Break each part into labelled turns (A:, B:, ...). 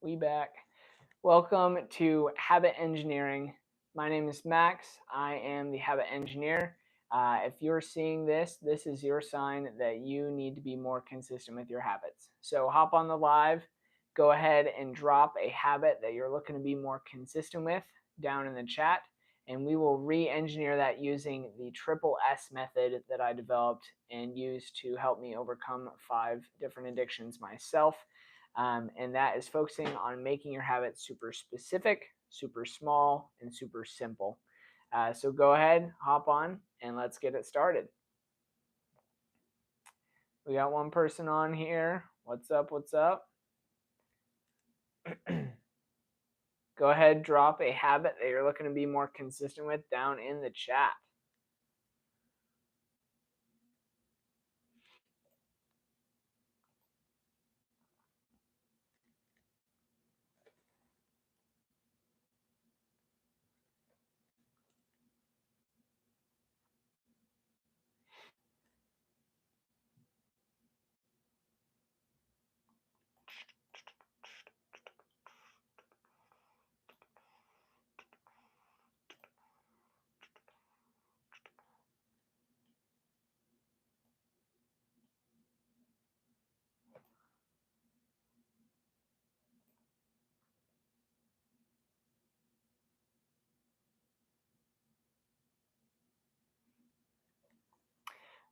A: We back. Welcome to Habit Engineering. My name is Max. I am the habit engineer. If you're seeing this, this is your sign that you need to be more consistent with your habits. So hop on the live, go ahead and drop a habit that you're looking to be more consistent with down in the chat, and we will re-engineer that using the triple S method that I developed and used to help me overcome 5 different addictions myself. And that is focusing on making your habits super specific, super small, and super simple. So go ahead, hop on, and let's get it started. We got one person on here. What's up? What's up? Go ahead, drop a habit that you're looking to be more consistent with down in the chat.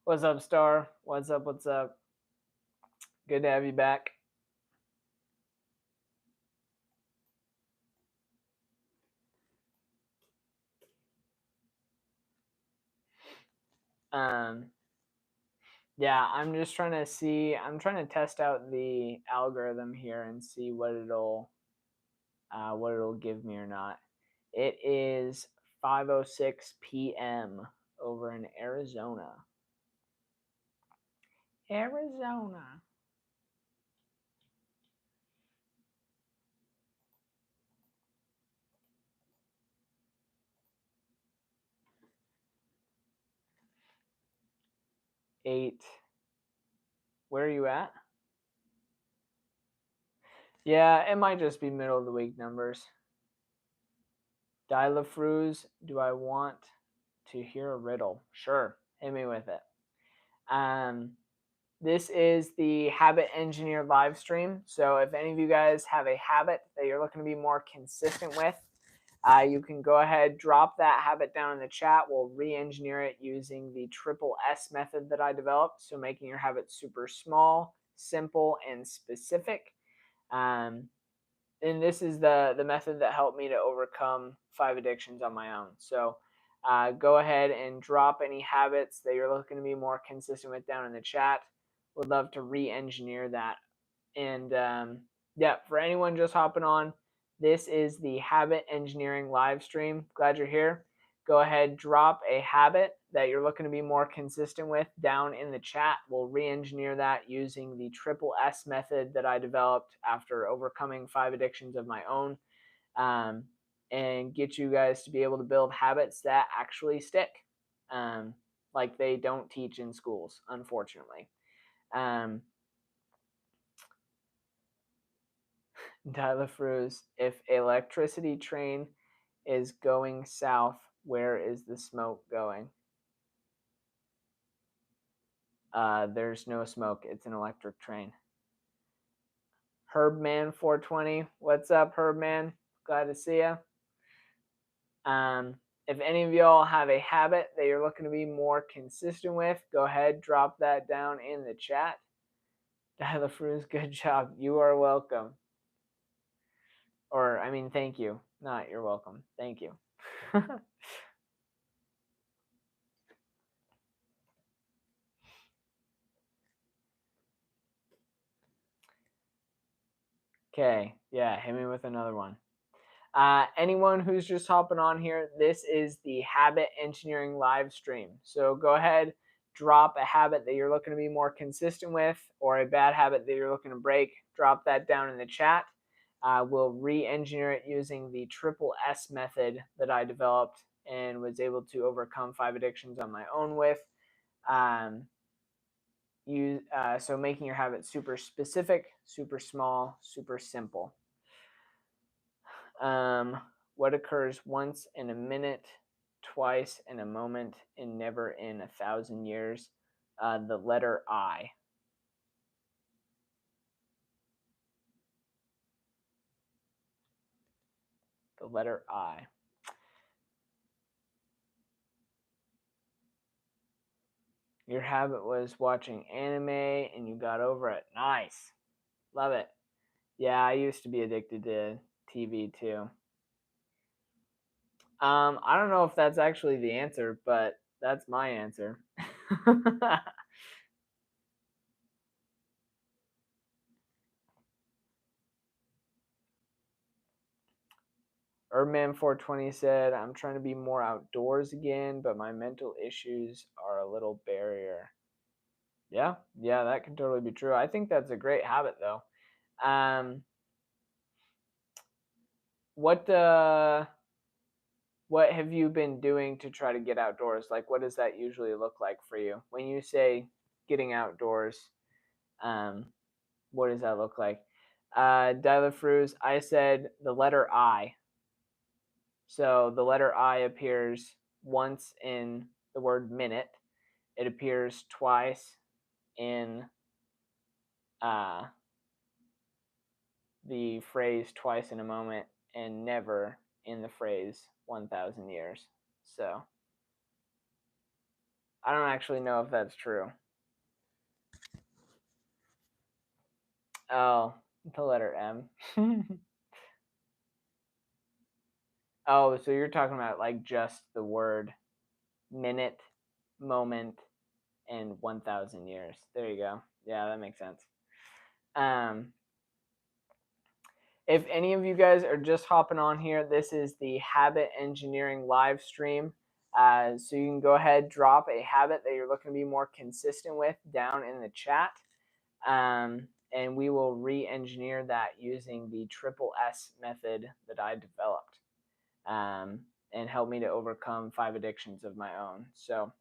A: What's up, Star? What's up? What's up? Good to have you back. Yeah, I'm just trying to see. I'm trying to test out the algorithm here and see what it'll give me or not. It is 5:06 p.m. over in Arizona. Arizona. Eight. Where are you at? Yeah, it might just be middle of the week numbers. Die LaFruz, do I want to hear a riddle? Sure, hit me with it. This is the Habit Engineer live stream. So if any of you guys have a habit that you're looking to be more consistent with, you can go ahead, drop that habit down in the chat. We'll re-engineer it using the triple S method that I developed. So making your habit super small, simple, and specific. And this is the method that helped me to overcome 5 addictions on my own. So go ahead and drop any habits that you're looking to be more consistent with down in the chat. Would love to re-engineer that. And yeah, for anyone just hopping on, this is the Habit Engineering live stream. Glad you're here. Go ahead, drop a habit that you're looking to be more consistent with down in the chat. We'll re-engineer that using the triple S method that I developed after overcoming 5 addictions of my own, and get you guys to be able to build habits that actually stick, like they don't teach in schools, unfortunately. Tyler Fruz, if electricity train is going south, where is the smoke going? There's no smoke. It's an electric train. Herbman420, what's up, Herbman? Glad to see you. If any of y'all have a habit that you're looking to be more consistent with, go ahead, drop that down in the chat. Tyler Fruz, good job. You are welcome. Or, I mean, thank you. Not you're welcome. Thank you. Okay, yeah, hit me with another one. Anyone who's just hopping on here, this is the Habit Engineering live stream. So go ahead, drop a habit that you're looking to be more consistent with, or a bad habit that you're looking to break. Drop that down in the chat. We'll re-engineer it using the triple S method that I developed and was able to overcome 5 addictions on my own with. So making your habit super specific, super small, super simple. What occurs once in a minute, twice in a moment, and never in 1,000 years? The letter I. The letter I. Your habit was watching anime and you got over it. Nice. Love it. Yeah, I used to be addicted to TV too. I don't know if that's actually the answer, but that's my answer. Erdman420 said, I'm trying to be more outdoors again, but my mental issues are a little barrier. Yeah, that can totally be true. I think that's a great habit though. What what have you been doing to try to get outdoors? Like, what does that usually look like for you? When you say getting outdoors, what does that look like? Dyla Fruz, I said the letter I. So the letter I appears once in the word minute. It appears twice in uh, the phrase twice in a moment, and never in the phrase 1,000 years. So I don't actually know if that's true. Oh, the letter M. Oh, so you're talking about like just the word minute, moment, and 1,000 years. There you go. Yeah, that makes sense. If any of you guys are just hopping on here, this is the Habit Engineering live stream. So you can go ahead, drop a habit that you're looking to be more consistent with down in the chat. And we will re-engineer that using the Triple S method that I developed, and help me to overcome 5 addictions of my own. So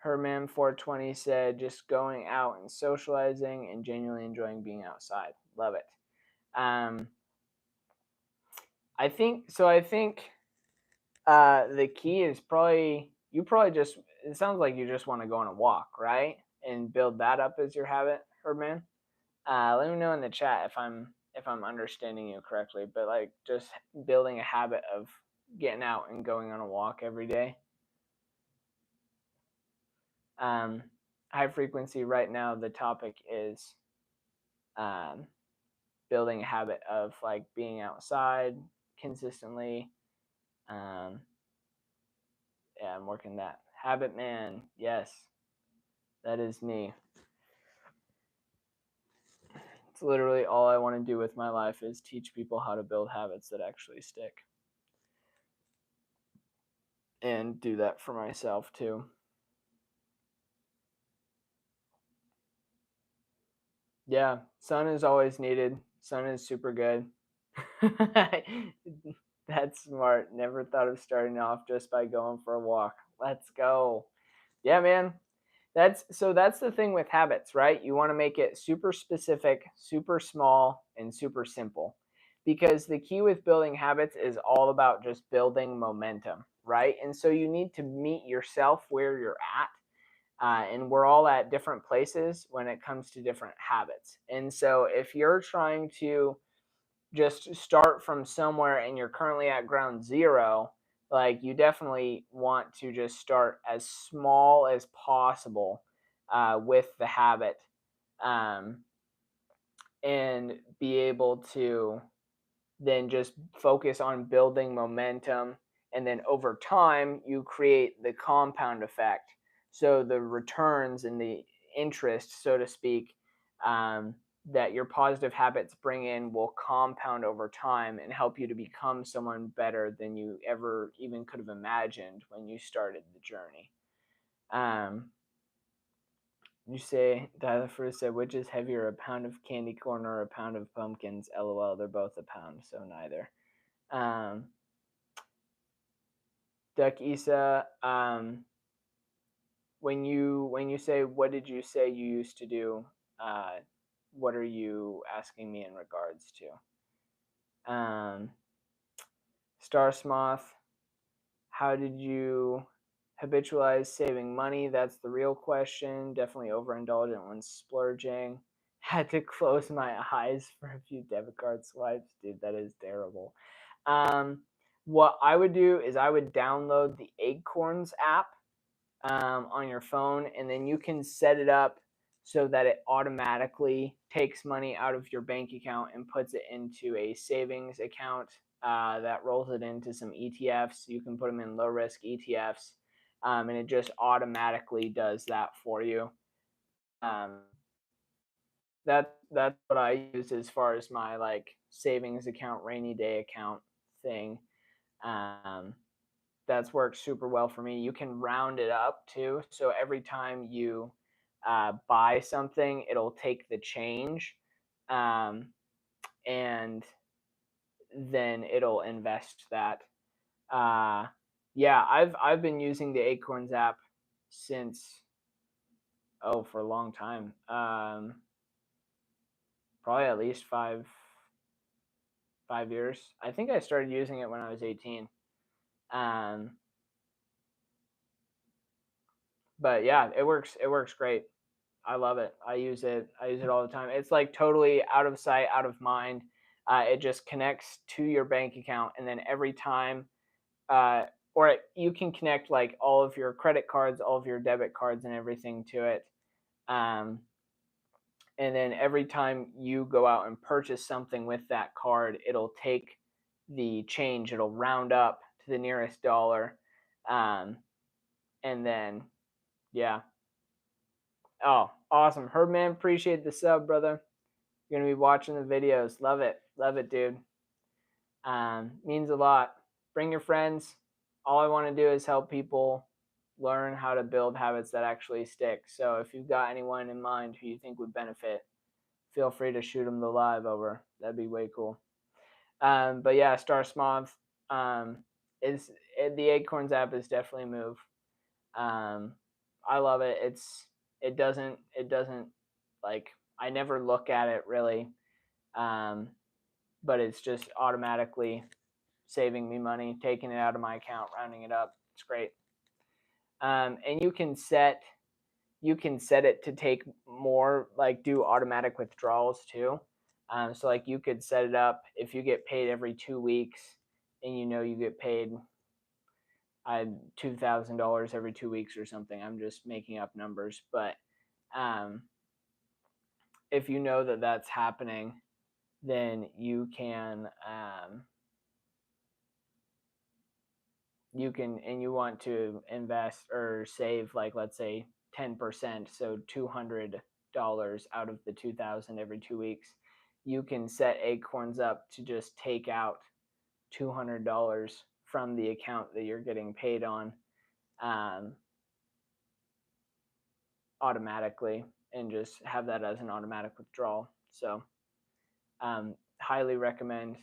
A: Herman420 said, just going out and socializing and genuinely enjoying being outside. Love it. I think the key is probably just, it sounds like you just want to go on a walk, right? And build that up as your habit, Herman. Let me know in the chat if I'm understanding you correctly, but like just building a habit of getting out and going on a walk every day. High frequency right now, the topic is building a habit of like being outside consistently. Yeah, I'm working that. Habit man, yes, that is me. It's literally all I want to do with my life is teach people how to build habits that actually stick. And do that for myself too. Yeah, sun is always needed. Sun is super good. That's smart. Never thought of starting off just by going for a walk. Let's go. Yeah, man. That's the thing with habits, right? You want to make it super specific, super small, and super simple. Because the key with building habits is all about just building momentum, right? And so you need to meet yourself where you're at. And we're all at different places when it comes to different habits. And so if you're trying to just start from somewhere and you're currently at ground zero, like you definitely want to just start as small as possible with the habit, and be able to then just focus on building momentum. And then over time, you create the compound effect. So the returns and the interest, so to speak, that your positive habits bring in will compound over time and help you to become someone better than you ever even could have imagined when you started the journey. You say, Tyler Fruit said, which is heavier, a pound of candy corn or a pound of pumpkins? LOL, they're both a pound, so neither. Duck Isa, when you say, what did you say you used to do what are you asking me in regards to? Star Smoth, how did you habitualize saving money? That's the real question. Definitely overindulgent when splurging. Had to close my eyes for a few debit card swipes. Dude, that is terrible. What I would do is I would download the Acorns app on your phone, and then you can set it up so that it automatically takes money out of your bank account and puts it into a savings account that rolls it into some ETFs. You can put them in low risk ETFs, and it just automatically does that for you. Um, that's what I use as far as my like savings account, rainy day account thing. Um, that's worked super well for me. You can round it up too. So every time you buy something, it'll take the change, um, and then it'll invest that. Uh, yeah, I've been using the Acorns app since for a long time. Probably at least 5 years. I think I started using it when I was 18. Um, but yeah, it works. It works great. I love it. I use it. I use it all the time. It's like totally out of sight, out of mind. It just connects to your bank account, and then every time, you can connect like all of your credit cards, all of your debit cards, and everything to it. Um, and then every time you go out and purchase something with that card, it'll take the change. It'll round up to the nearest dollar, and then yeah. Oh, awesome. Herb, appreciate the sub, brother. You're going to be watching the videos. Love it, dude. Means a lot. Bring your friends. All I want to do is help people learn how to build habits that actually stick. So if you've got anyone in mind who you think would benefit, feel free to shoot them the live over. That'd be way cool. But yeah, Star Smoth, the Acorns app is definitely a move. I love it. It doesn't like, I never look at it really, but it's just automatically saving me money, taking it out of my account, rounding it up. It's great. And you can set it to take more, like do automatic withdrawals too. So like you could set it up if you get paid every 2 weeks, and you get paid $2,000 every 2 weeks or something. I'm just making up numbers, but if you know that that's happening, then you can and you want to invest or save, like, let's say 10%, so $200 out of the 2,000 every 2 weeks. You can set Acorns up to just take out $200 from the account that you're getting paid on automatically, and just have that as an automatic withdrawal. So highly recommend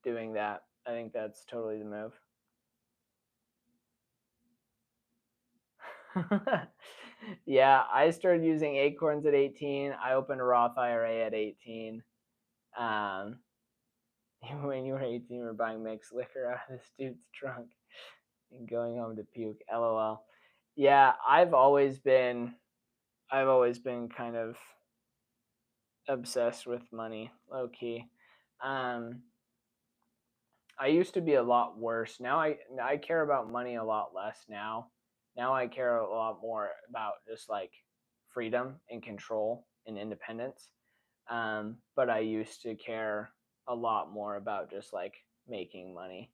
A: doing that. I think that's totally the move. Yeah, I started using Acorns at 18. I opened a Roth IRA at 18. When you were 18, you were buying mixed liquor out of this dude's trunk and going home to puke. LOL. Yeah, I've always been kind of obsessed with money, low key. I used to be a lot worse. Now I care about money a lot less now. Now I care a lot more about just like freedom and control and independence. But I used to care a lot more about just like making money.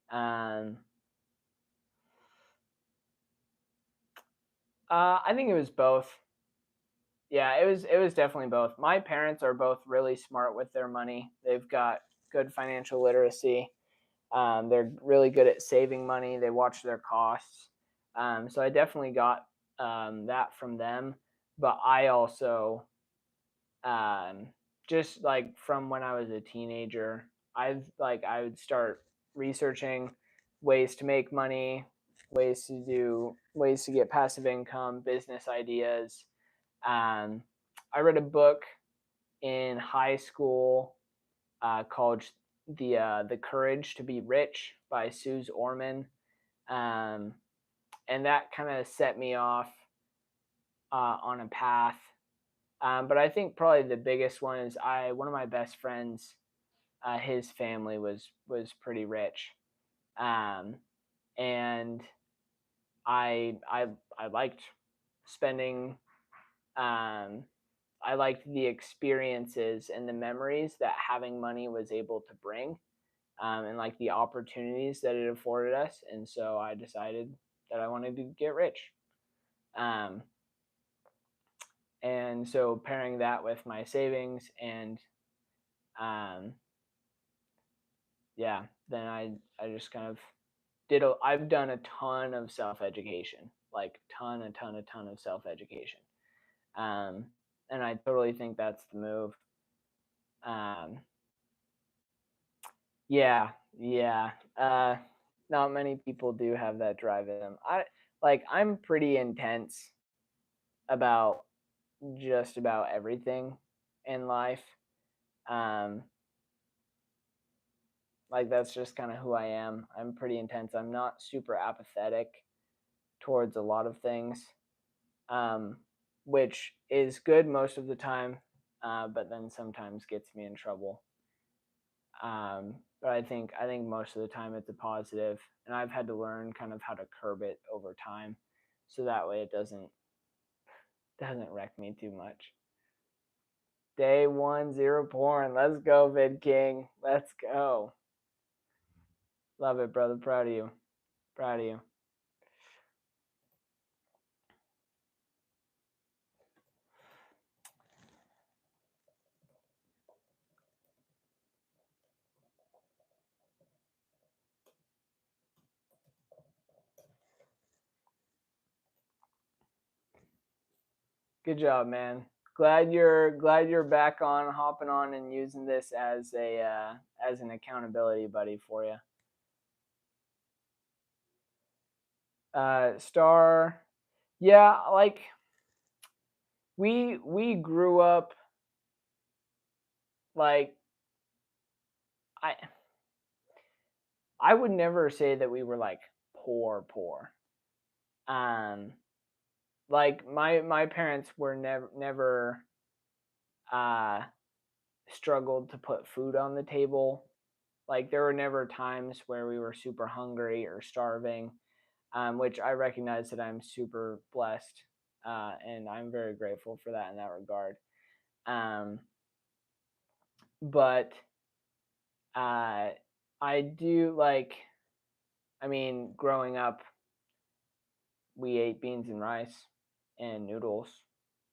A: I think it was both. Yeah, it was definitely both. My parents are both really smart with their money. They've got good financial literacy. They're really good at saving money. They watch their costs. So I definitely got that from them. But I also, just like from when I was a teenager, I would start researching ways to make money, ways to get passive income, business ideas. I read a book in high school called The Courage to Be Rich by Suze Orman. And that kind of set me off on a path. But I think probably the biggest one is one of my best friends, his family was pretty rich, and I liked spending. I liked the experiences and the memories that having money was able to bring, and like the opportunities that it afforded us. And so I decided that I wanted to get rich. And so pairing that with my savings and yeah, then I just kind of I've done a ton of self-education, like a ton of self-education. And I totally think that's the move. Yeah, yeah. Not many people do have that drive in them. I'm pretty intense about just about everything in life. Um, like that's just kind of who I am. I'm pretty intense. I'm not super apathetic towards a lot of things, um, which is good most of the time, but then sometimes gets me in trouble. But I think most of the time it's a positive, and I've had to learn kind of how to curb it over time, so that way it doesn't wreck me too much. Day 1, 0 porn. Let's go, Vid King. Let's go. Love it, brother. Proud of you. Proud of you. Good job, man. Glad you're back on, hopping on, and using this as as an accountability buddy for you. Star, yeah, like we grew up like I would never say that we were like poor. Um, like my parents were never struggled to put food on the table. Like there were never times where we were super hungry or starving, which I recognize that I'm super blessed, and I'm very grateful for that in that regard. Um, but I do like, I mean, growing up, we ate beans and rice and noodles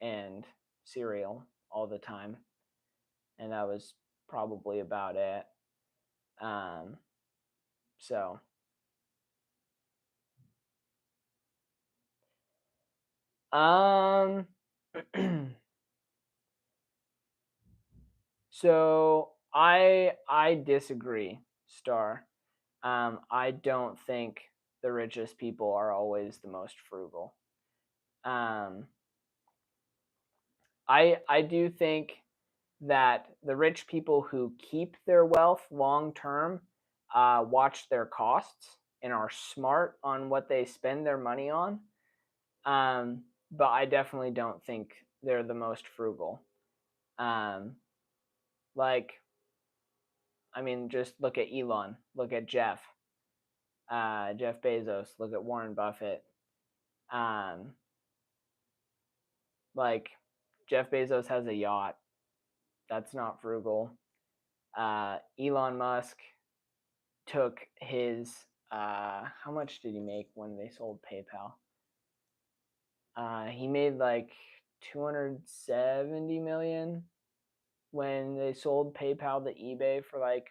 A: and cereal all the time, and that was probably about it. Um, so um, so I disagree, Star. I don't think the richest people are always the most frugal. Um, I do think that the rich people who keep their wealth long term watch their costs and are smart on what they spend their money on. But I definitely don't think they're the most frugal. Um, like, I mean, just look at Elon, look at Jeff Bezos, look at Warren Buffett. Um, like, Jeff Bezos has a yacht. That's not frugal. Elon Musk took his how much did he make when they sold PayPal? He made like 270 million when they sold PayPal to eBay for like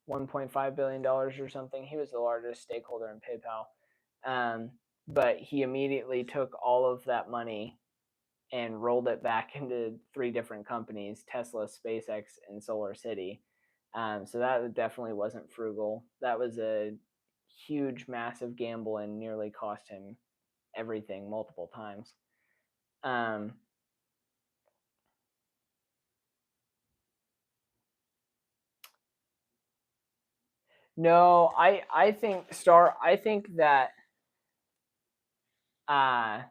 A: 1.5 billion dollars or something. He was the largest stakeholder in PayPal. But he immediately took all of that money and rolled it back into 3 different companies: Tesla, SpaceX, and SolarCity. So that definitely wasn't frugal. That was a huge, massive gamble and nearly cost him everything multiple times. Um, No, I think I think that uh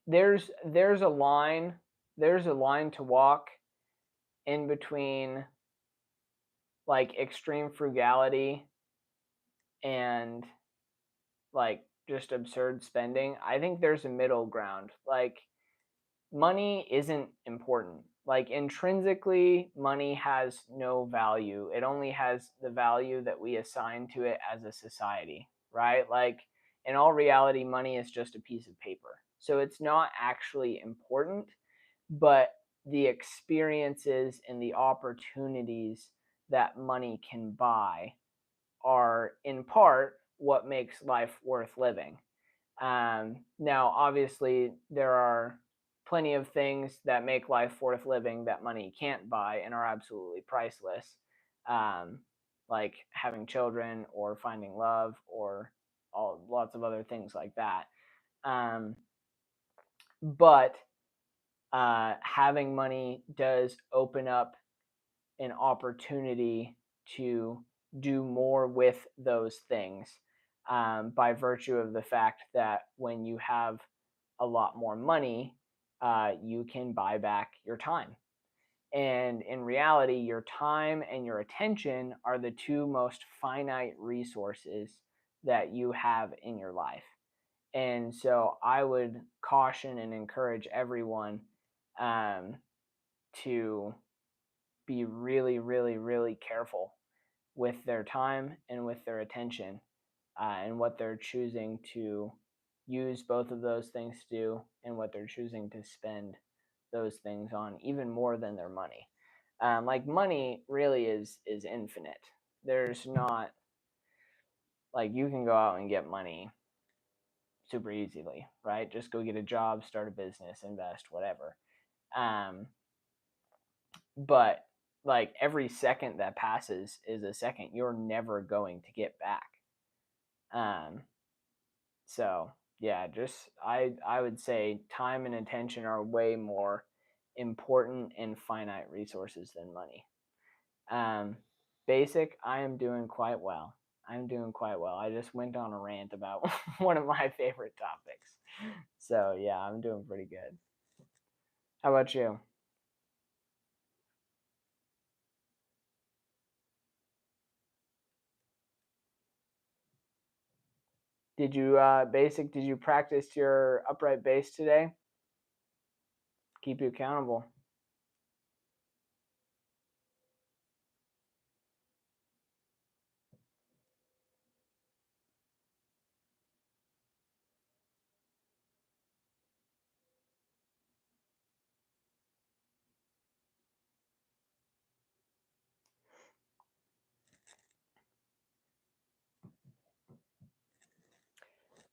A: there's a line to walk in between like extreme frugality and like just absurd spending. I think there's a middle ground. Like money isn't important. Like intrinsically, money has no value. It only has the value that we assign to it as a society, right? Like in all reality, money is just a piece of paper. So it's not actually important, but the experiences and the opportunities that money can buy are in part what makes life worth living. Now, obviously, there are plenty of things that make life worth living that money can't buy and are absolutely priceless, um, like having children or finding love or lots of other things like that. Um, but having money does open up an opportunity to do more with those things, by virtue of the fact that when you have a lot more money, you can buy back your time. And in reality, your time and your attention are the two most finite resources that you have in your life. And so I would caution and encourage everyone, um, to be really, really, really careful with their time and with their attention, and what they're choosing to use both of those things to do and what they're choosing to spend those things on, even more than their money. Like money really is infinite. There's not like you can go out and get money super easily, right? Just go get a job, start a business, invest, whatever. Um, but like every second that passes is a second you're never going to get back. Um, so yeah, just I would say time and attention are way more important and finite resources than money. Um, Basic, I am doing quite well. I'm doing quite well. I just went on a rant about one of my favorite topics. So yeah, I'm doing pretty good. How about you? Did you did you practice your upright bass today? Keep you accountable.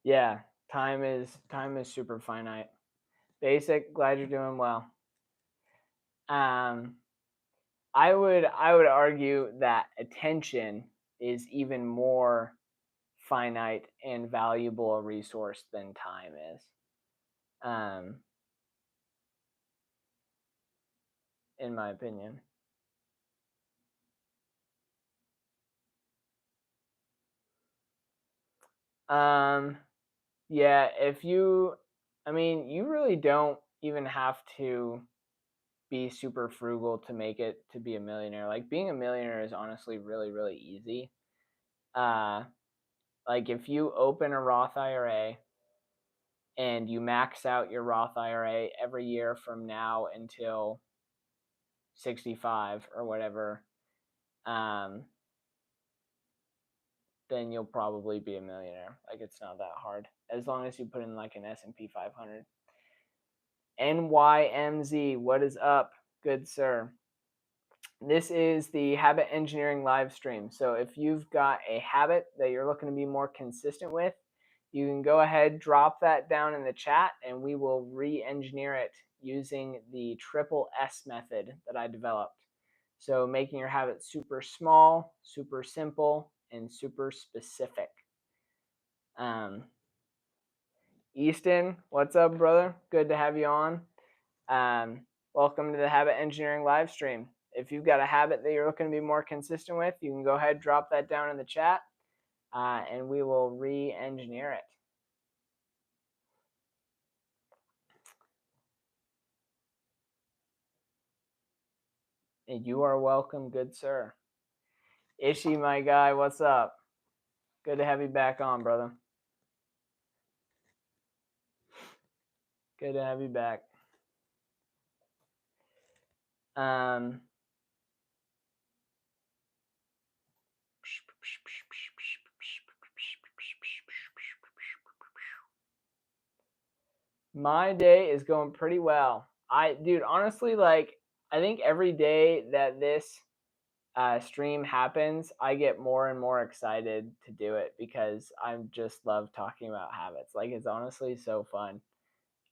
A: Yeah, time is super finite. Basic, glad you're doing well. Um, I would argue that attention is even more finite and valuable a resource than time is. Um, in my opinion. Um, yeah, if you, I mean, you really don't even have to be super frugal to make it to be a millionaire. Like being a millionaire is honestly really, really easy. Uh, like if you open a Roth IRA and you max out your Roth IRA every year from now until 65 or whatever, um, then you'll probably be a millionaire. Like it's not that hard as long as you put in like an S&P 500. NYMZ, what is up, good sir? This is the habit engineering live stream. So if you've got a habit that you're looking to be more consistent with, you can go ahead, drop that down in the chat, and we will re-engineer it using the triple S method that I developed. So making your habit super small, super simple, and super specific. Um, Easton, what's up, brother? Good to have you on. Um, Welcome to the Habit Engineering live stream. if you've got a habit that you're looking to be more consistent with, you can go ahead, drop that down in the chat, and we will re-engineer it. And you are welcome, good sir. Ishi, my guy, what's up? Good to have you back on, brother. Good to have you back. My day is going pretty well. Dude, honestly, like, I think every day that this stream happens, I get more and more excited to do it because I just love talking about habits. Like, it's honestly so fun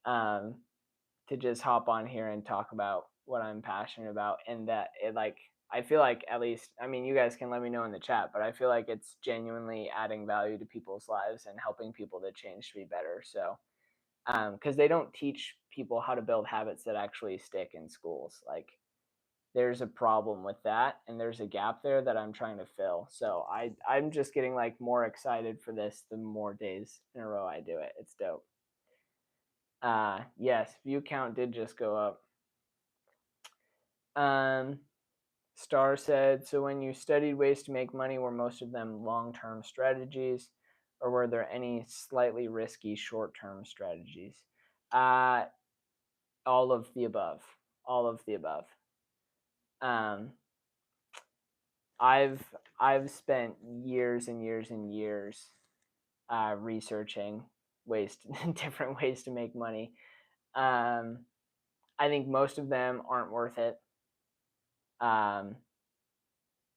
A: to just hop on here and talk about what I'm passionate about, and that it, like, I feel like, at least, I mean, you guys can let me know in the chat, but I feel like it's genuinely adding value to people's lives and helping people to change to be better. So because they don't teach people how to build habits that actually stick in schools. Like, there's a problem with that, and there's a gap there that I'm trying to fill. So I'm just getting like more excited for this the more days in a row I do it. It's dope. Yes, view count did just go up. Star said, so when you studied ways to make money, were most of them long-term strategies, or were there any slightly risky short-term strategies? All of the above. All of the above. I've spent years and years and years researching ways to, different ways to make money. I think most of them aren't worth it.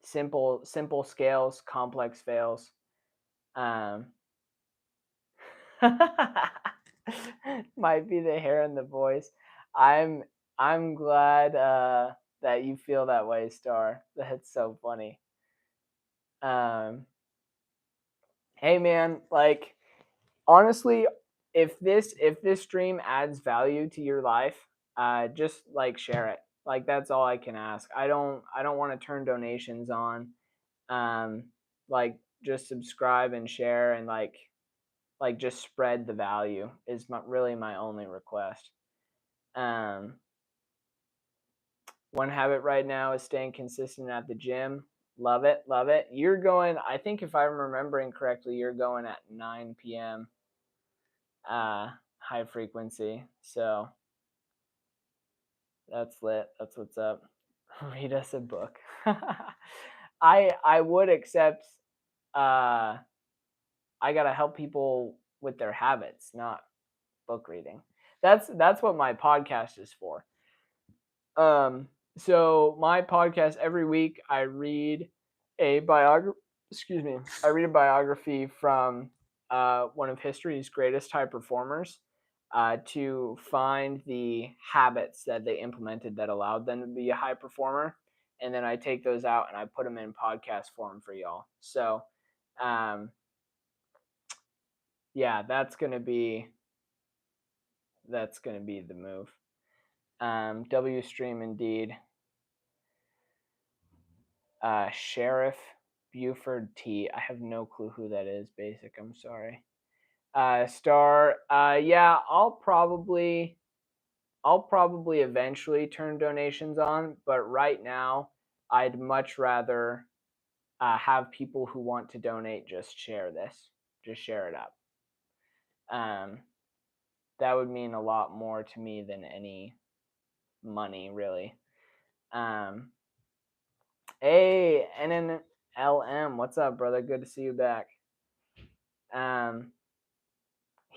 A: Simple scales, complex fails. Might be the hair and the voice. I'm glad that you feel that way, Star. That's so funny. Hey man, like, honestly, if this stream adds value to your life, just like share it. Like, that's all I can ask. I don't want to turn donations on. Like, just subscribe and share, and like just spread the value is really my only request. One habit right now is staying consistent at the gym. Love it, love it. You're going, I think if I'm remembering correctly, you're going at 9 p.m. High frequency. So that's lit. That's what's up. Read us a book. I would accept I gotta help people with their habits, not book reading. That's what my podcast is for. So my podcast, every week I read a biography. Excuse me. I read a biography from one of history's greatest high performers to find the habits that they implemented that allowed them to be a high performer, and then I take those out and I put them in podcast form for y'all. So, yeah, that's gonna be the move. W stream indeed. Sheriff Buford T. I have no clue who that is. Basic. I'm sorry. Star. Yeah, I'll probably eventually turn donations on, but right now I'd much rather have people who want to donate just share this. Just share it up. That would mean a lot more to me than any money, really. Hey, NNLM, what's up, brother? Good to see you back.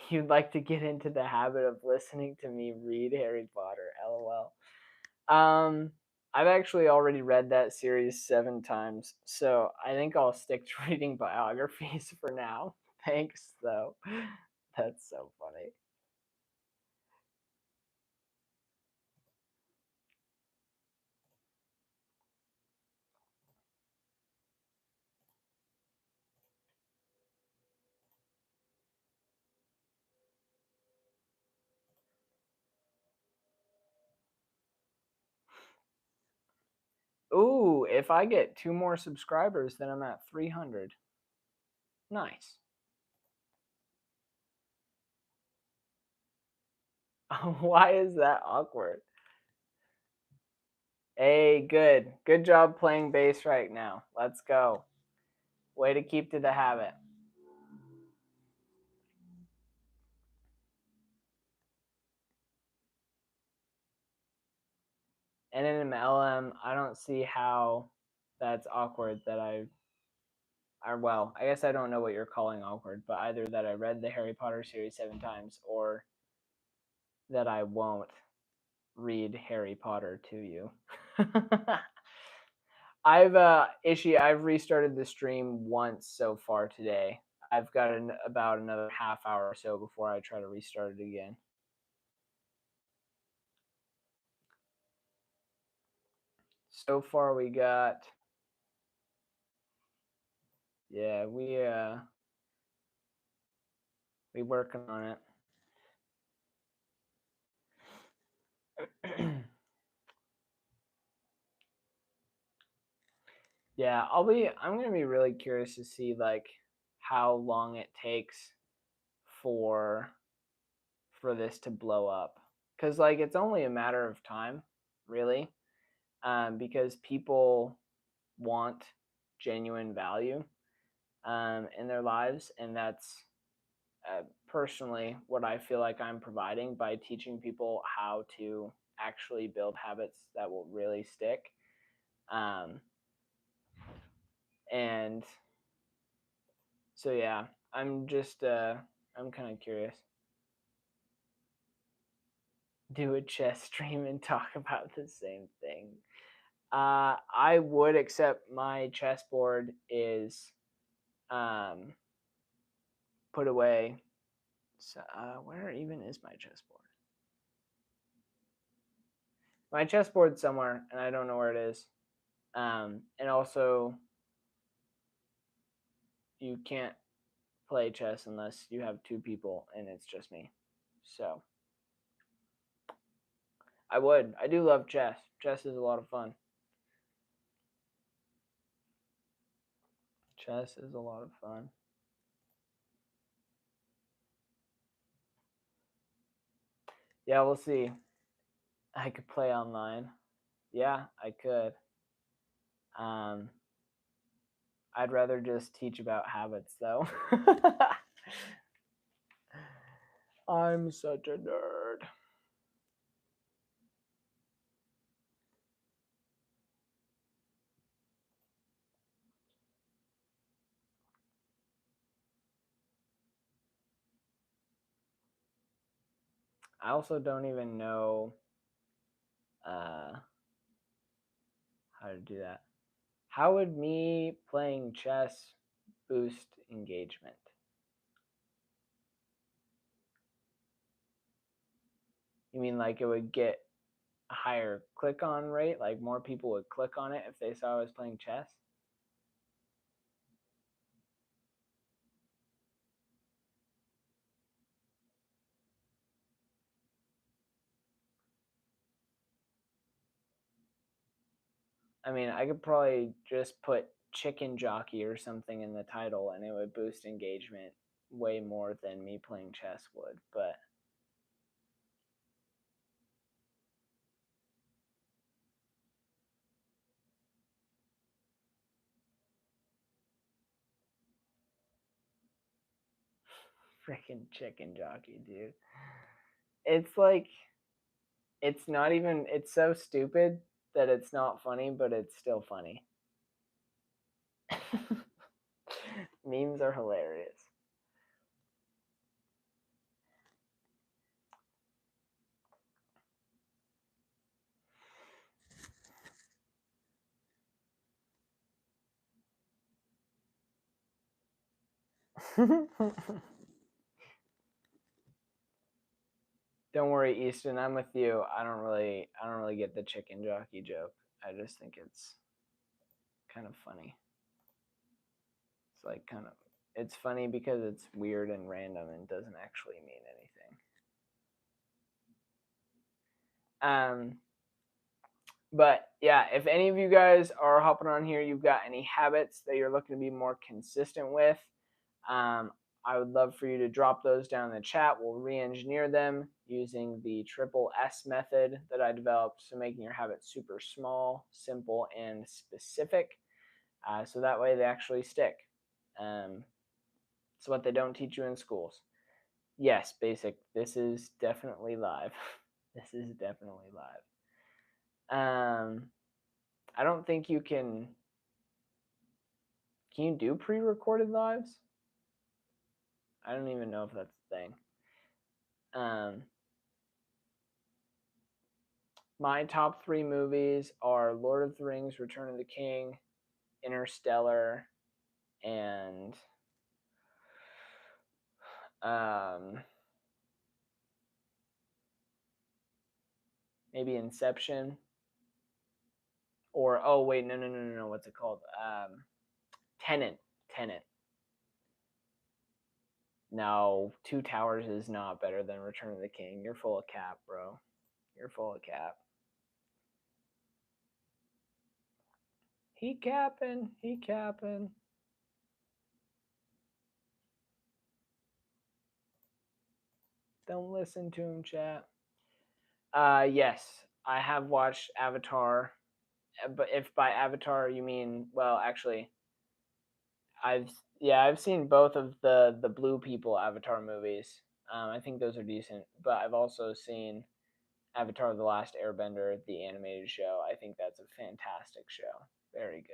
A: You'd like to get into the habit of listening to me read Harry Potter, LOL. I've actually already read that series 7 times, so I think I'll stick to reading biographies for now. Thanks, though. That's so funny. Ooh, if I get 2 more subscribers, then I'm at 300. Nice. Why is that awkward? Hey, good. Good job playing bass right now. Let's go. Way to keep to the habit. And in MLM, I don't see how that's awkward that well, I guess I don't know what you're calling awkward, but either that I read the Harry Potter series 7 times or that I won't read Harry Potter to you. I've restarted the stream once so far today. I've got about another half hour or so before I try to restart it again. So far we got, yeah, we working on it. Yeah, I'm gonna be really curious to see like how long it takes for this to blow up, because like it's only a matter of time, really, because people want genuine value in their lives, and that's personally what I feel like I'm providing by teaching people how to actually build habits that will really stick. And so yeah, I'm just I'm kind of curious. Do a chess stream and talk about the same thing. I would, except my chessboard is put away. So, where even is my chessboard? My chessboard's somewhere, and I don't know where it is. And also, you can't play chess unless you have 2 people, and it's just me. So, I would. I do love chess. Chess is a lot of fun. Chess is a lot of fun. Yeah, we'll see. I could play online. Yeah, I could. I'd rather just teach about habits, though. I'm such a nerd. I also don't even know how to do that. How would me playing chess boost engagement? You mean like it would get a higher click on rate? Like more people would click on it if they saw I was playing chess? I mean, I could probably just put chicken jockey or something in the title and it would boost engagement way more than me playing chess would, but freaking chicken jockey, dude. It's like, it's not even, it's so stupid that it's not funny, but it's still funny. Memes are hilarious. Don't worry, Easton, I'm with you. I don't really get the chicken jockey joke. I just think it's kind of funny. It's like kind of, it's funny because it's weird and random and doesn't actually mean anything. But yeah, if any of you guys are hopping on here, you've got any habits that you're looking to be more consistent with, um, I would love for you to drop those down in the chat. We'll re-engineer them using the triple S method that I developed. So making your habits super small, simple, and specific. So that way they actually stick. It's what they don't teach you in schools. Yes, basic. This is definitely live. This is definitely live. I don't think you can. Can you do pre-recorded lives? I don't even know if that's a thing. My top 3 movies are Lord of the Rings, Return of the King, Interstellar, and maybe Inception. Or oh wait, no, what's it called? Tenet. Tenet. No, Two Towers is not better than Return of the King. You're full of cap, bro. You're full of cap. He capping. He capping. Don't listen to him, chat. Yes, I have watched Avatar, but if by Avatar you mean, well, actually, I've seen both of the Blue People Avatar movies. I think those are decent, but I've also seen Avatar: The Last Airbender, the animated show. I think that's a fantastic show. Very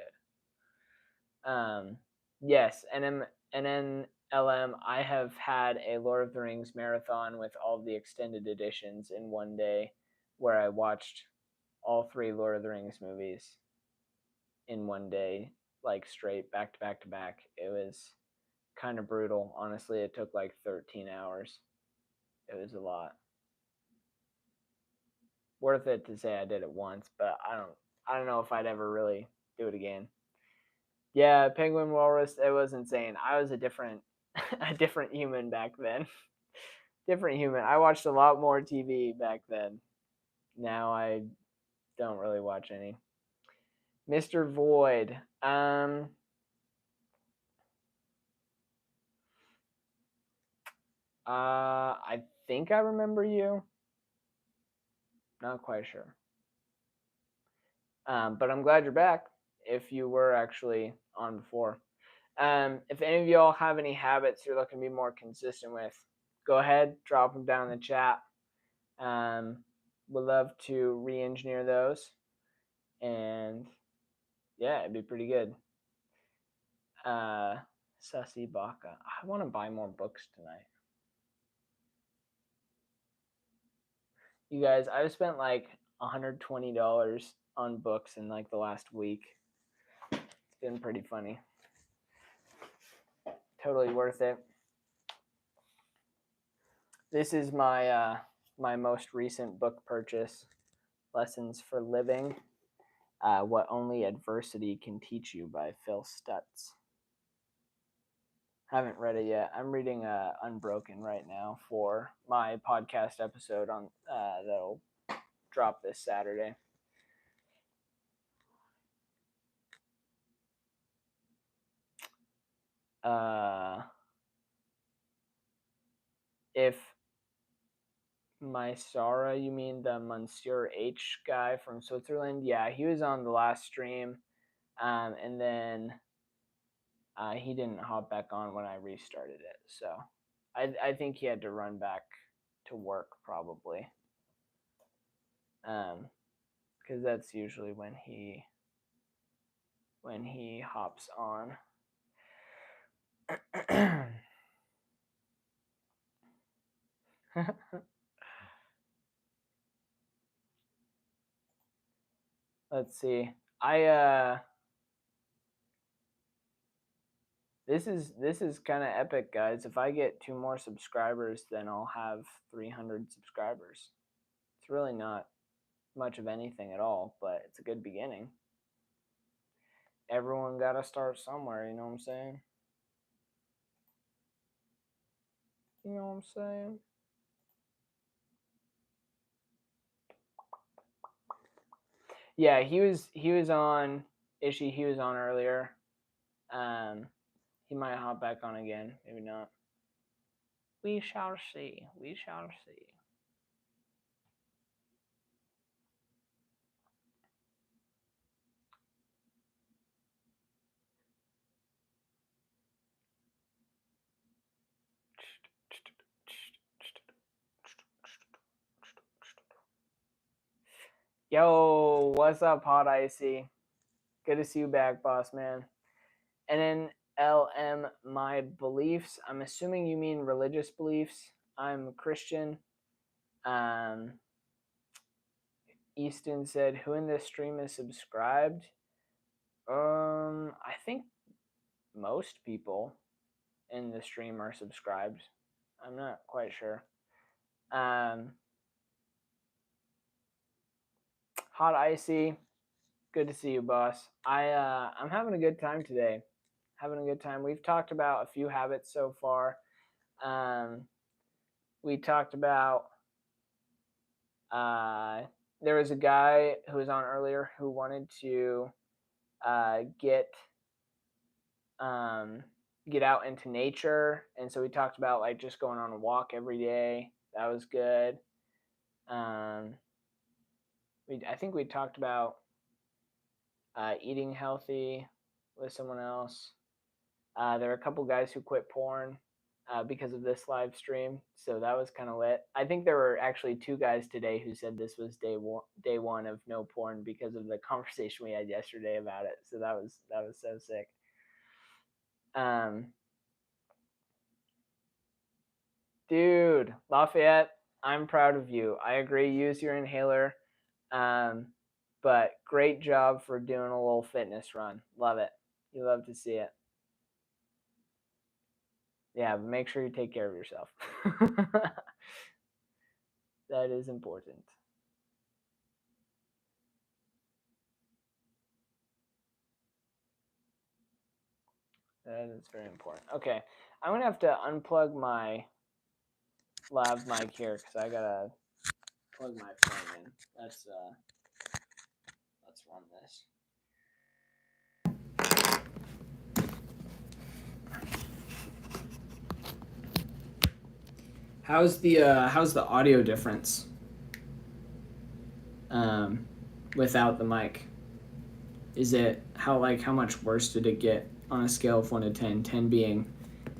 A: good. Yes, and then LM, I have had a Lord of the Rings marathon with all of the extended editions in one day, where I watched all 3 Lord of the Rings movies in one day, like straight back to back to back. It was kind of brutal. Honestly, it took like 13 hours. It was a lot. Worth it to say I did it once, but I don't know if I'd ever really do it again. Yeah, Penguin Walrus, it was insane. I was a different a different human back then. Different human. I watched a lot more TV back then. Now I don't really watch any. Mr. Void. I think I remember you. Not quite sure. But I'm glad you're back. If you were actually on before. If any of y'all have any habits you're looking to be more consistent with, go ahead, drop them down in the chat. Would love to re-engineer those, and yeah, it'd be pretty good. Sussy Baka. I want to buy more books tonight. You guys, I've spent like $120 on books in like the last week. It's been pretty funny. Totally worth it. This is my my most recent book purchase, Lessons for Living, What Only Adversity Can Teach You by Phil Stutz. Haven't read it yet. I'm reading Unbroken right now for my podcast episode on that'll drop this Saturday. If Mysara, you mean the Monsieur H guy from Switzerland? Yeah, he was on the last stream, and then he didn't hop back on when I restarted it. So I think he had to run back to work probably, because that's usually when he hops on. Let's see. This is kind of epic, guys. If I get 2 more subscribers, then I'll have 300 subscribers. It's really not much of anything at all, but it's a good beginning. Everyone got to start somewhere, you know what I'm saying? You know what I'm saying? Yeah, he was on Ishi. He was on earlier. He might hop back on again. Maybe not. We shall see. We shall see. Yo, what's up, Hot Icy? Good to see you back, boss man. NNLM, my beliefs. I'm assuming you mean religious beliefs. I'm Christian. Easton said, "Who in this stream is subscribed?" I think most people in the stream are subscribed. I'm not quite sure. Hot Icy, good to see you, boss. I'm having a good time today. Having a good time. We've talked about a few habits so far. We talked about there was a guy who was on earlier who wanted to get out into nature, and so we talked about like just going on a walk every day. That was good. I think we talked about eating healthy with someone else. There were a couple guys who quit porn because of this live stream, so that was kind of lit. I think there were actually 2 guys today who said this was day one of no porn because of the conversation we had yesterday about it. So that was so sick. Dude, Lafayette, I'm proud of you. I agree. Use your inhaler. But great job for doing a little fitness run. Love it. You love to see it. Yeah, but make sure you take care of yourself. That is important. That is very important. Okay, I'm going to have to unplug my lav mic here because I got to plug my phone in. Let's run this. How's the audio difference without the mic? Is it how much worse did it get on a scale of 1 to 10? 10 being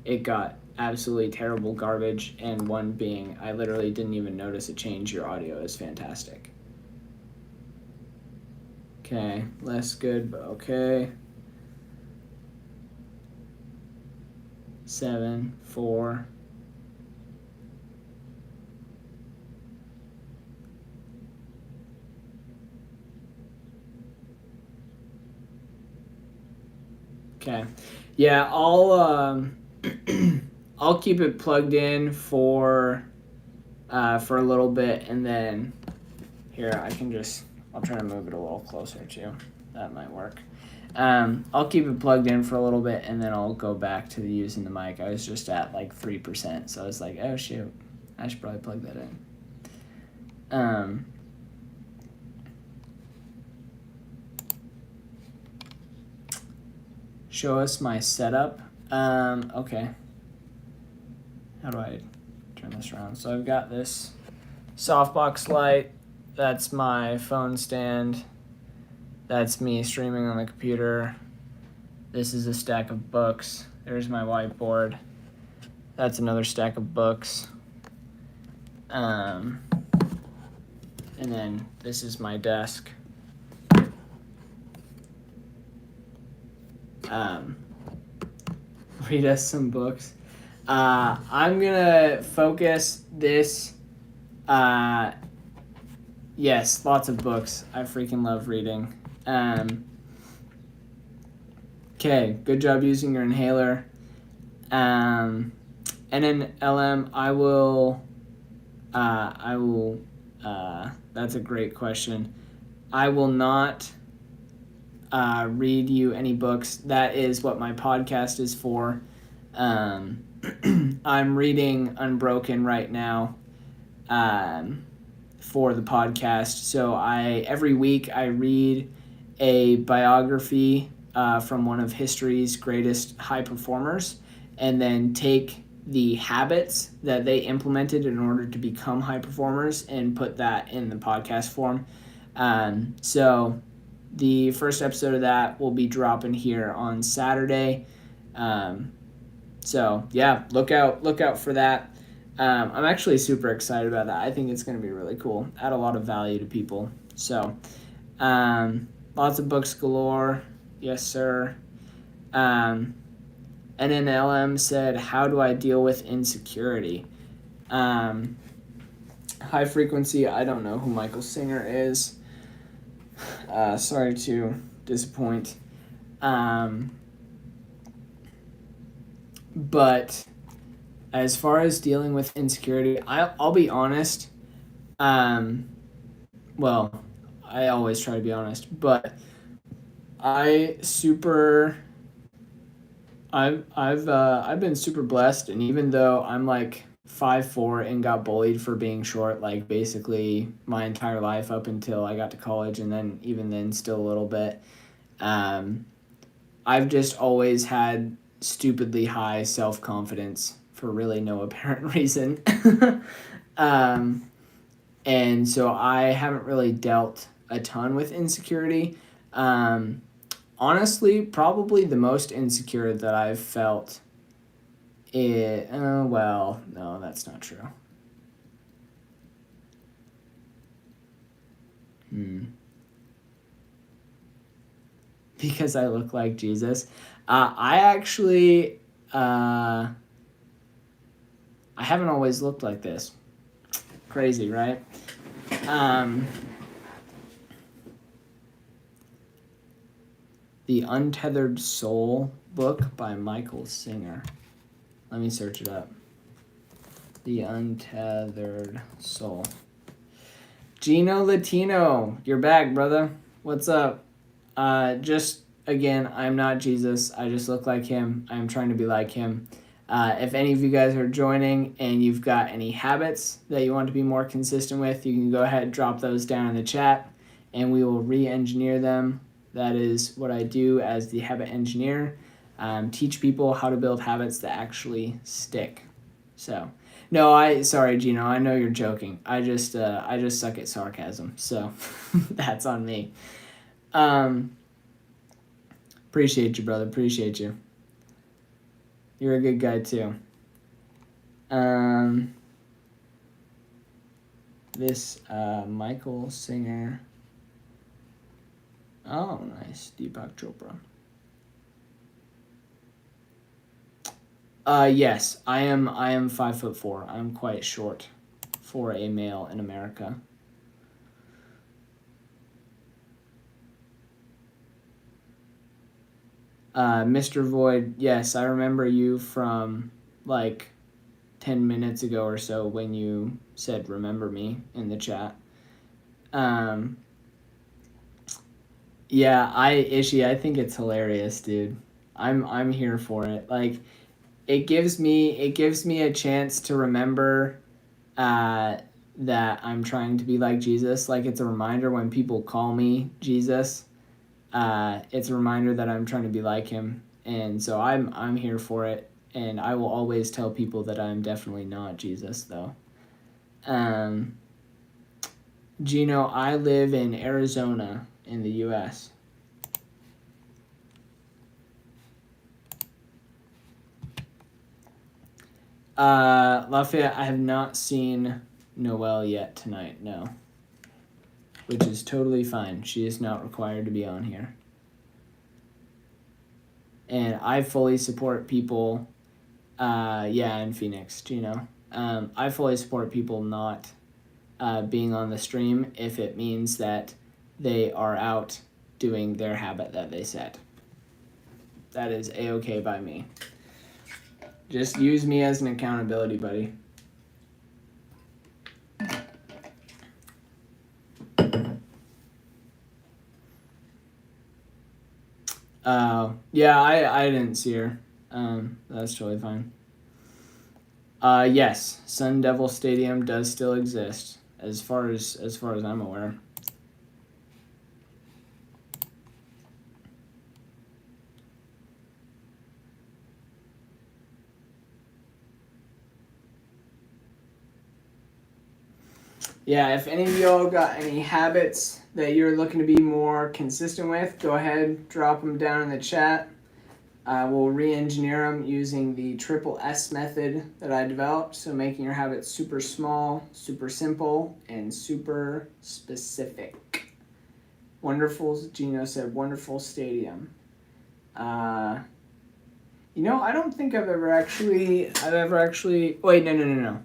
A: it got absolutely terrible garbage, and 1 being I literally didn't even notice a change. Your audio is fantastic. Okay, less good, but okay. 7, 4. Okay, yeah, I'll I'll keep it plugged in for a little bit, and then here I'll try to move it a little closer too. That might work. I'll keep it plugged in for a little bit, and then I'll go back to using the mic. I was just at like 3%, so I was like, oh shoot, I should probably plug that in. Show us my setup. Okay. How do I turn this around? So I've got this softbox light. That's my phone stand. That's me streaming on the computer. This is a stack of books. There's my whiteboard. That's another stack of books. And then this is my desk. Read us some books. I'm gonna focus this. Yes, lots of books. I freaking love reading. Okay, good job using your inhaler. And then LM, I will. That's a great question. I will not read you any books. That is what my podcast is for. I'm reading Unbroken right now.
B: for the podcast. So every week I read a biography from one of history's greatest high performers, and then take the habits that they implemented in order to become high performers and put that in the podcast form. So the first episode of that will be dropping here on Saturday. So yeah, look out for that. I'm actually super excited about that. I think it's going to be really cool. Add a lot of value to people. So lots of books galore. Yes, sir. NNLM said, how do I deal with insecurity? High frequency, I don't know who Michael Singer is. Sorry to disappoint. But as far as dealing with insecurity, I'll be honest. Well, I always try to be honest, but I've been super blessed, and even though I'm like 5'4" and got bullied for being short, like basically my entire life up until I got to college, and then even then still a little bit, I've just always had stupidly high self-confidence for really no apparent reason. And so I haven't really dealt a ton with insecurity. Honestly, probably the most insecure that I've felt well, no, that's not true. Because I look like Jesus. I actually, I haven't always looked like this. Crazy, right? The Untethered Soul book by Michael Singer. Let me search it up. The Untethered Soul. Gino Latino, you're back, brother. What's up? Just, again, I'm not Jesus. I just look like him. I'm trying to be like him. If any of you guys are joining and you've got any habits that you want to be more consistent with, you can go ahead and drop those down in the chat, and we will re-engineer them. That is what I do as the habit engineer. Teach people how to build habits that actually stick. So, no, sorry, Gino, I know you're joking. I just suck at sarcasm, so that's on me. Appreciate you, brother. Appreciate you. You're a good guy too. This Michael Singer. Oh, nice. Deepak Chopra. Yes, I am 5'4". I'm quite short for a male in America. Mr. Void, yes, I remember you from like 10 minutes ago or so when you said remember me in the chat. Yeah, I think it's hilarious, dude. I'm here for it. Like, it gives me a chance to remember that I'm trying to be like Jesus. Like, it's a reminder when people call me Jesus. It's a reminder that I'm trying to be like him, and so I'm here for it. And I will always tell people that I'm definitely not Jesus, though. Gino, I live in Arizona in the U.S. Lafayette, I have not seen Noelle yet tonight, no. Which is totally fine. She is not required to be on here. And I fully support people, in Phoenix, Gino. I fully support people not being on the stream if it means that they are out doing their habit that they set. That is A-okay by me. Just use me as an accountability buddy. Yeah, I didn't see her. That's totally fine. Yes, Sun Devil Stadium does still exist. as far as I'm aware. Yeah, if any of y'all got any habits that you're looking to be more consistent with, go ahead, drop them down in the chat. We'll re-engineer them using the triple S method that I developed. So making your habits super small, super simple, and super specific. Wonderful, Gino said, wonderful stadium. I don't think I've ever actually, wait, no.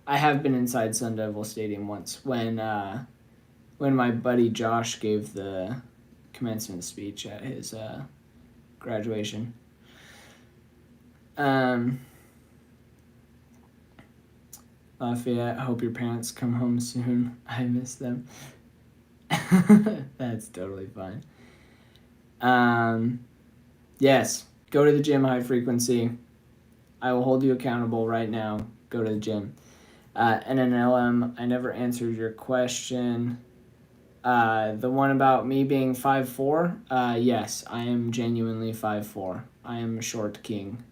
B: I have been inside Sun Devil Stadium once when my buddy Josh gave the commencement speech at his graduation. Lafayette, I hope your parents come home soon. I miss them. That's totally fine. Yes, go to the gym high frequency. I will hold you accountable right now. Go to the gym. NNLM, I never answered your question. The one about me being 5'4", yes, I am genuinely 5'4". I am a short king.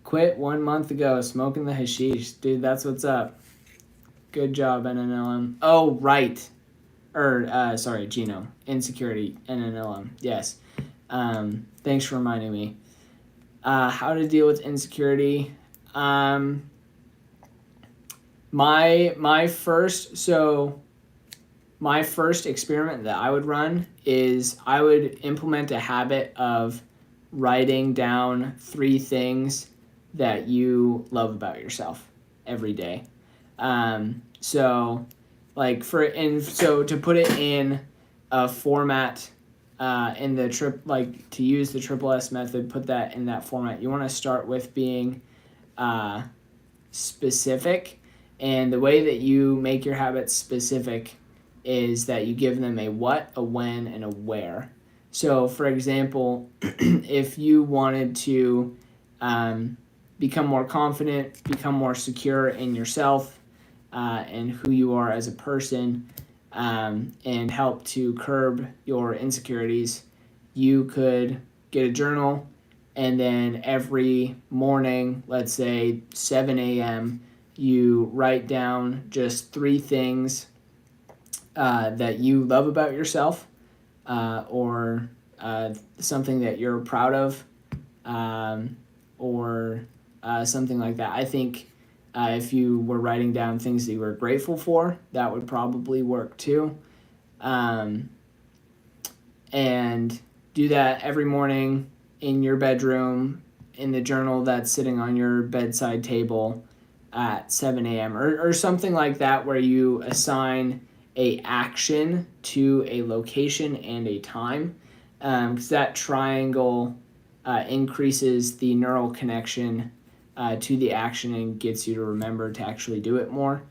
B: Quit 1 month ago smoking the hashish. Dude, that's what's up. Good job, NNLM. Oh, right. Sorry, Gino. Insecurity, NNLM. Yes. Thanks for reminding me. How to deal with insecurity. My first experiment that I would run is I would implement a habit of writing down 3 things that you love about yourself every day. So to put it in a format, to use the triple S method, put that in that format. You want to start with being specific, and the way that you make your habits specific is that you give them a what, a when, and a where. So, for example, if you wanted to become more confident, become more secure in yourself and who you are as a person, and help to curb your insecurities, you could get a journal, and then every morning, let's say 7 a.m., you write down just 3 things that you love about yourself, or something that you're proud of, or something like that. I think if you were writing down things that you were grateful for, that would probably work too. And do that every morning in your bedroom, in the journal that's sitting on your bedside table at 7 a.m. or something like that, where you assign a action to a location and a time, because that triangle increases the neural connection to the action and gets you to remember to actually do it more.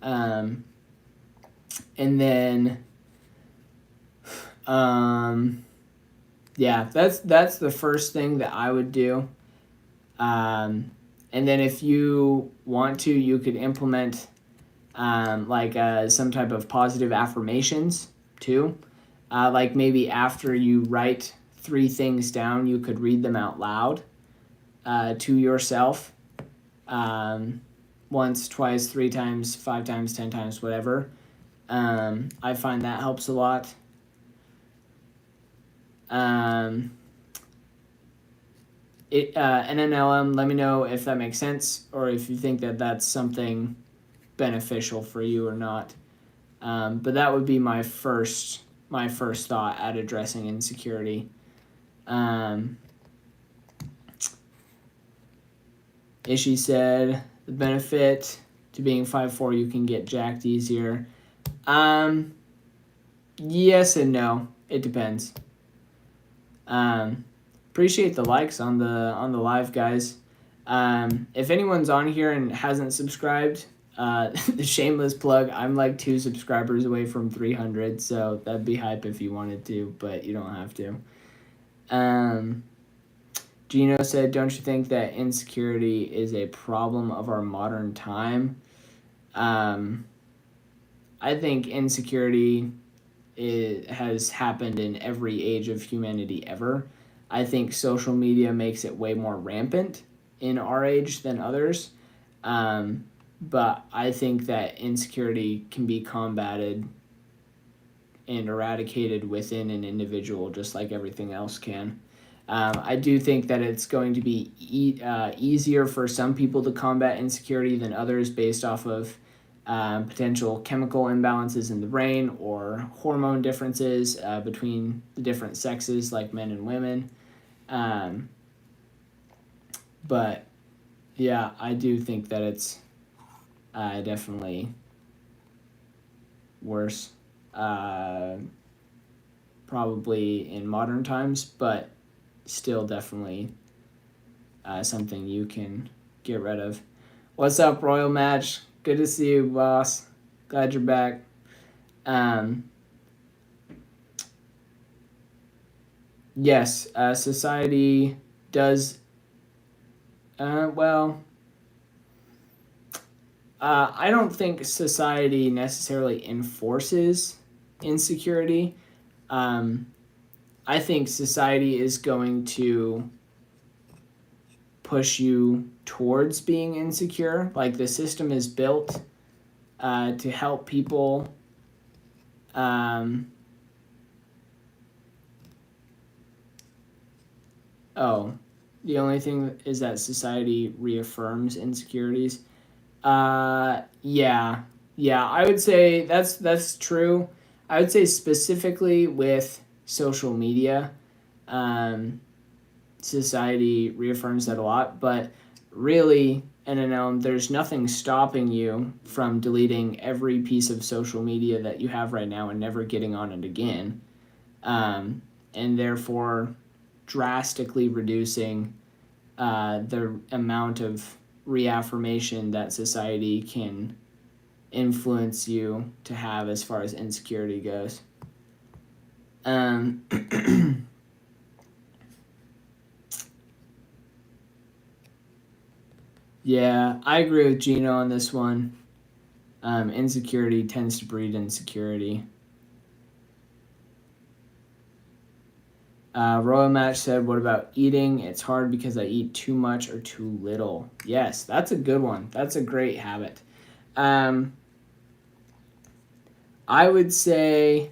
B: And then that's the first thing that I would do. And then if you want to, you could implement some type of positive affirmations too. Like maybe after you write 3 things down, you could read them out loud to yourself. Once, twice, 3 times, 5 times, 10 times, whatever. I find that helps a lot. NNLM, let me know if that makes sense, or if you think that that's something beneficial for you or not. But that would be my first thought at addressing insecurity. Ishi said, the benefit to being 5'4", you can get jacked easier. Yes and no. It depends. Appreciate the likes on the live, guys. If anyone's on here and hasn't subscribed, the shameless plug, I'm like 2 subscribers away from 300, so that'd be hype if you wanted to, but you don't have to. Gino said, don't you think that insecurity is a problem of our modern time? I think insecurity has happened in every age of humanity ever. I think social media makes it way more rampant in our age than others. But I think that insecurity can be combated and eradicated within an individual just like everything else can. I do think that it's going to be easier for some people to combat insecurity than others based off of potential chemical imbalances in the brain or hormone differences between the different sexes, like men and women. But yeah, I do think that it's definitely worse, probably in modern times, but still definitely something you can get rid of. What's up, Royal Match? Good to see you, boss. Glad you're back. Yes, society does. I don't think society necessarily enforces insecurity. I think society is going to push you towards being insecure. Like the system is built to help people the only thing is that society reaffirms insecurities. Yeah, I would say that's true. I would say specifically with social media, society reaffirms that a lot, but really, there's nothing stopping you from deleting every piece of social media that you have right now and never getting on it again, and therefore drastically reducing the amount of reaffirmation that society can influence you to have as far as insecurity goes. Yeah, I agree with Gino on this one. Insecurity tends to breed insecurity. Royal Match said, what about eating? It's hard because I eat too much or too little. Yes, that's a good one. That's a great habit. I would say,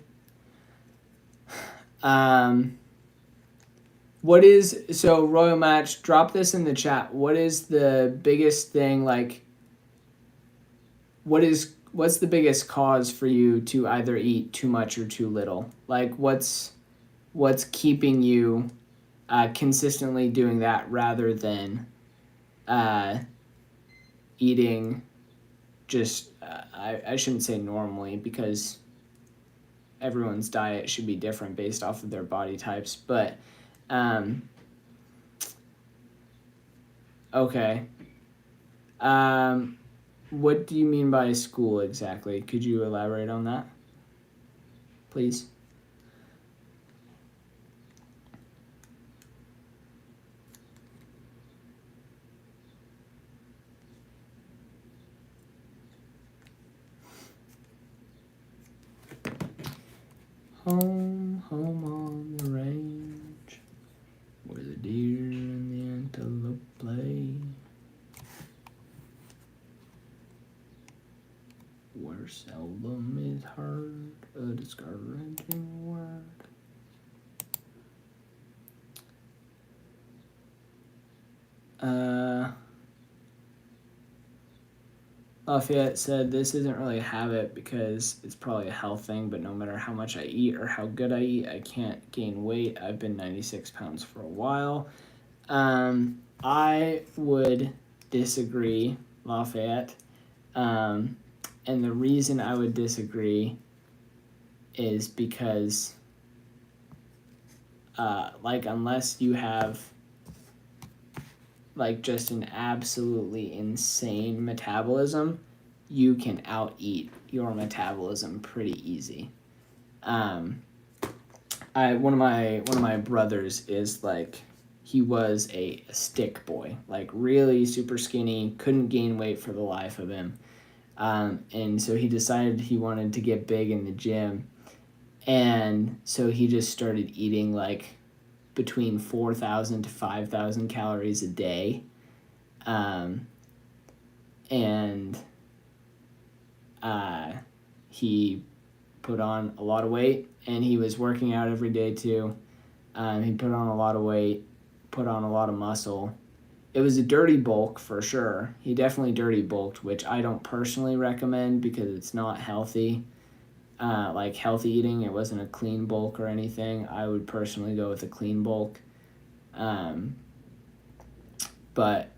B: Royal Match, drop this in the chat. What is the biggest thing, what's the biggest cause for you to either eat too much or too little? Like, what's keeping you consistently doing that rather than eating just I shouldn't say normally, because everyone's diet should be different based off of their body types, but okay. What do you mean by school exactly? Could you elaborate on that, please? Home on the range, where the deer and the antelope play, where seldom is heard a discouraging word. Lafayette said, this isn't really a habit because it's probably a health thing, but no matter how much I eat or how good I eat, I can't gain weight. I've been 96 pounds for a while. I would disagree, Lafayette. And the reason I would disagree is because, unless you have just an absolutely insane metabolism, you can out-eat your metabolism pretty easy. One of my brothers is he was a stick boy, like really super skinny, couldn't gain weight for the life of him. And so he decided he wanted to get big in the gym. And so he just started eating like between 4,000 to 5,000 calories a day. And he put on a lot of weight, and he was working out every day too. He put on a lot of weight, put on a lot of muscle. It was a dirty bulk for sure. He definitely dirty bulked, which I don't personally recommend because it's not healthy. Like healthy eating, it wasn't a clean bulk or anything. I would personally go with a clean bulk. But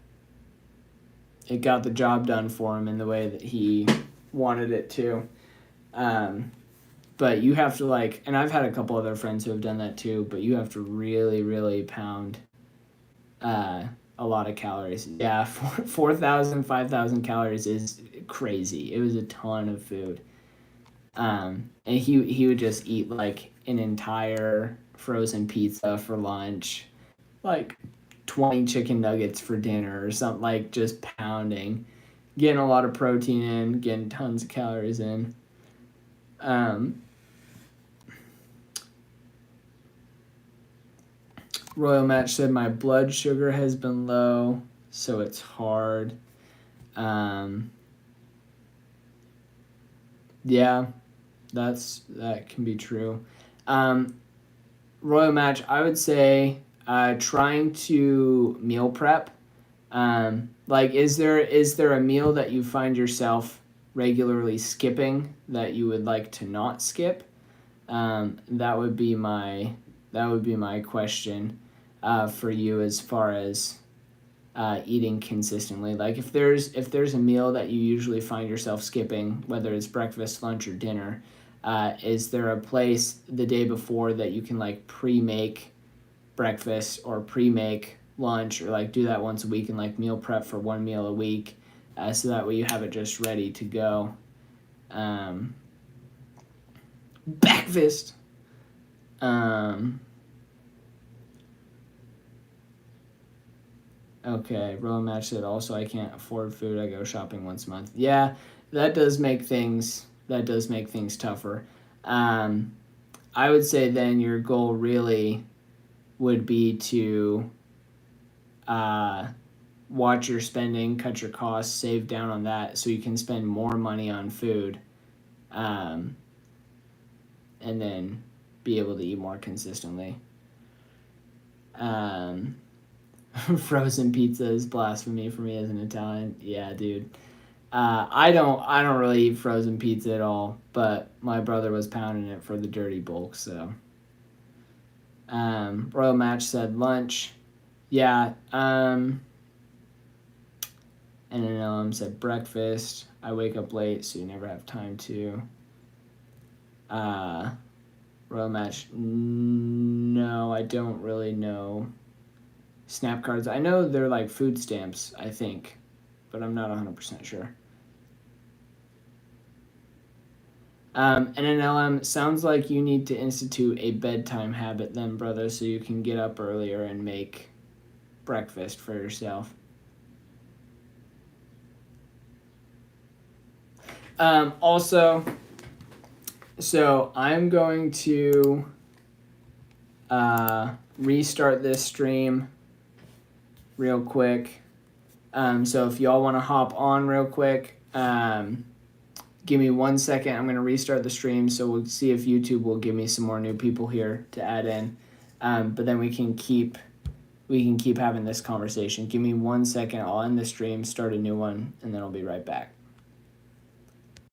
B: it got the job done for him in the way that he wanted it to. But you have to like, and I've had a couple other friends who have done that too, but you have to really, really pound a lot of calories. Yeah, 4,000, 5,000 calories is crazy. It was a ton of food. And he would just eat like an entire frozen pizza for lunch, like 20 chicken nuggets for dinner or something, like just pounding, getting a lot of protein in, getting tons of calories in. Royal Match said my blood sugar has been low, so it's hard. Yeah, that can be true. Royal Match, I would say trying to meal prep. Like, is there a meal that you find yourself regularly skipping that you would like to not skip? That would be my question for you as far as eating consistently. Like if there's a meal that you usually find yourself skipping, whether it's breakfast, lunch, or dinner, is there a place the day before that you can like pre-make breakfast or pre-make lunch, or like do that once a week and like meal prep for one meal a week, so that way you have it just ready to go. Breakfast. Okay, Royal Match said also I can't afford food. I go shopping once a month. Yeah, that does make things tougher. I would say then your goal really would be to watch your spending, cut your costs, save down on that so you can spend more money on food, and then be able to eat more consistently. Frozen pizza is blasphemy for me as an Italian. Yeah, dude. I don't really eat frozen pizza at all, but my brother was pounding it for the dirty bulk, so. Royal Match said lunch. Yeah. And then said breakfast. I wake up late, so you never have time to. Royal Match. No, I don't really know. Snap cards. I know they're like food stamps, I think, but I'm not 100% sure. And an LM, sounds like you need to institute a bedtime habit then, brother, so you can get up earlier and make breakfast for yourself. Also, so I'm going to restart this stream real quick. So if y'all want to hop on real quick, give me 1 second. I'm going to restart the stream, so we'll see if YouTube will give me some more new people here to add in. But then we can keep having this conversation. Give me 1 second. I'll end the stream, start a new one, and then I'll be right back.